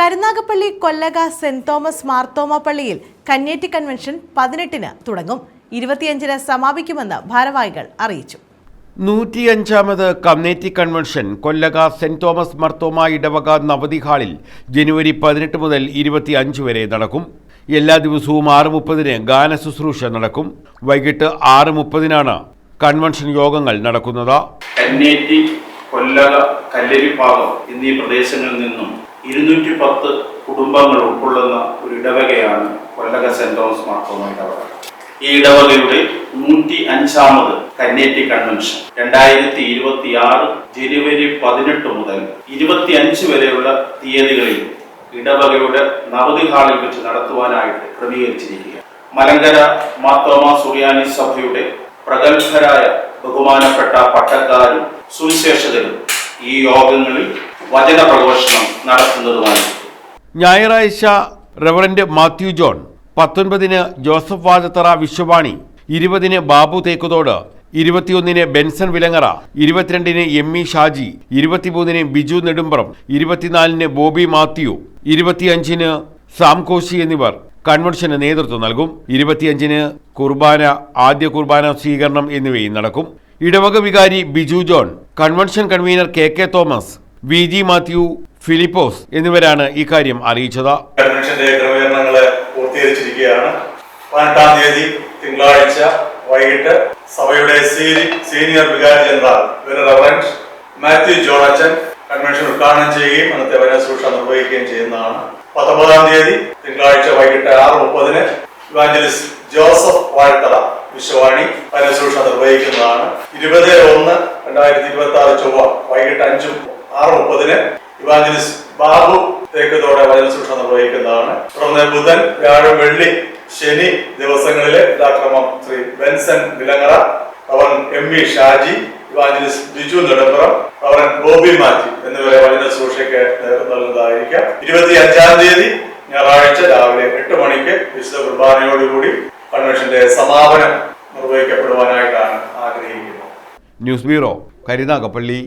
Karunagappally Kollaka saint Thomas Marthoma പള്ളിയിൽ കന്യാറ്റി convention 18-ന് തുടങ്ങും. 25-ന് സമാപിക്കുമെന്ന് ഭാരവാഹികൾ അറിയിച്ചു. 105ാമത് community convention Kollaka saint Thomas Marthoma ഇടവക നവതി ഹാളിൽ ജനുവരി 18 മുതൽ 25 വരെ നടക്കും. എല്ലാ ദിവസവും 6:30-ന് ഗാന ശുശ്രൂഷ നടക്കും. വൈകിട്ട് 6:30-നാണ് കൺവെൻഷൻ യോഗങ്ങൾ നടക്കുന്നത്. കന്യാറ്റി, കൊല്ലക, കല്ലേരിപ്പാകം എന്നീ പ്രദേശങ്ങളിൽ നിന്നും 210 കുടുംബങ്ങൾ ഉൾക്കൊള്ളുന്ന ഒരു ഇടവകയാണ് കൊല്ലക സെന്റ് തോമസ് മാർത്തോമ ഇടവക. ഈ ഇടവകയുടെ 105ാമത് കന്യാറ്റി കൺവെൻഷൻ 2026 ജനുവരി 18 മുതൽ 25 വരെയുള്ള തീയതികളിൽ ഇടവകയുടെ നവതി ഹാളിൽ വെച്ച് നടത്തുവാനായിട്ട് ക്രമീകരിച്ചിരിക്കുക. മലങ്കര മാർത്തോമ സുറിയാനി സഭയുടെ പ്രഗത്ഭരായ ബഹുമാനപ്പെട്ട പട്ടക്കാരും സുവിശേഷകരും ഈ യോഗങ്ങളിൽ വചന പ്രഘോഷണം നടത്തുന്നതുമാണ്. ഞായറാഴ്ച റവറന്റ് മാത്യു ജോൺ, 19-ന് ജോസഫ് വാഴത്തറ വിശ്വവാണി, 20-ന് ബാബു തേക്കുതോട്, 21-ന് ബെൻസൺ വിലങ്ങറ, 22-ന് എമ്മി ഷാജി, 23-ന് ബിജു നെടുമ്പ്രം, 24-ന് ബോബി മാത്യു, 25-ന് സാം കോശി എന്നിവർ കൺവെൻഷന് നേതൃത്വം നൽകും. 25-ന് കുർബാന, ആദ്യ കുർബാന സ്വീകരണം എന്നിവയും നടക്കും. ഇടവക വികാരി Biju John, convention convener KK Thomas, VG Mathew, Philipose എന്നിവരാണ് ഇക്കാര്യം അറിയിച്ചത്. കൺവെൻഷന്റെ ക്രമീകരണങ്ങൾ പൂർത്തീകരിച്ചിരിക്കുകയാണ്. 18-ാം തീയതി തിങ്കളാഴ്ച വൈകിട്ട് സഭയുടെ സീനിയർ വികാരി ജനറൽ റവറന്റ് മാത്യു ജോണച്ചൻ കൺവെൻഷൻ ഉദ്ഘാടനം ചെയ്യുകയും അന്നത്തെ വചന ശുശ്രൂഷ നിർവഹിക്കുകയും ചെയ്യുന്നതാണ്. 19-ാം തീയതി തിങ്കളാഴ്ച വൈകിട്ട് 6:30-ന് ഇവാഞ്ചലിസ്റ്റ് ജോസഫ് വാഴത്തറ വിശ്വവാണി വചന ശുശ്രൂഷ നിർവഹിക്കുന്നതാണ്. 20/1/2026 ചൊവ്വ വൈകിട്ട് 6:30-ന് ഇവാഞ്ചലിസ്റ്റ് ബാബു തേക്കതോടെ വചന ശുശ്രൂഷ നിർവഹിക്കുന്നതാണ്. തുടർന്ന് ബുധൻ, വ്യാഴം, വെള്ളി, ശനി ദിവസങ്ങളിലെ യഥാക്രമം ശ്രീ ബെൻസൺ വിലങ്ങറ, അവൻ ME ഷാജി, ഇവാഞ്ചലിസ്റ്റ് ബിജു നെടുമ്പ്രം, അവൻ ബോബി മാത്യു എന്നിവരെ വചന ശുശ്രൂഷയ്ക്ക് നേതൃത്വം നൽകുന്നതായിരിക്കാം. 25-ാം തീയതി ഞായറാഴ്ച രാവിലെ 8 മണിക്ക് വിശുദ്ധ കുർബാനയോടുകൂടി കൺവെൻഷന്റെ സമാപനം നിർവഹിക്കപ്പെടുവാനായിട്ടാണ് ആഗ്രഹിക്കുന്നത്. News bureau, Karunagappally.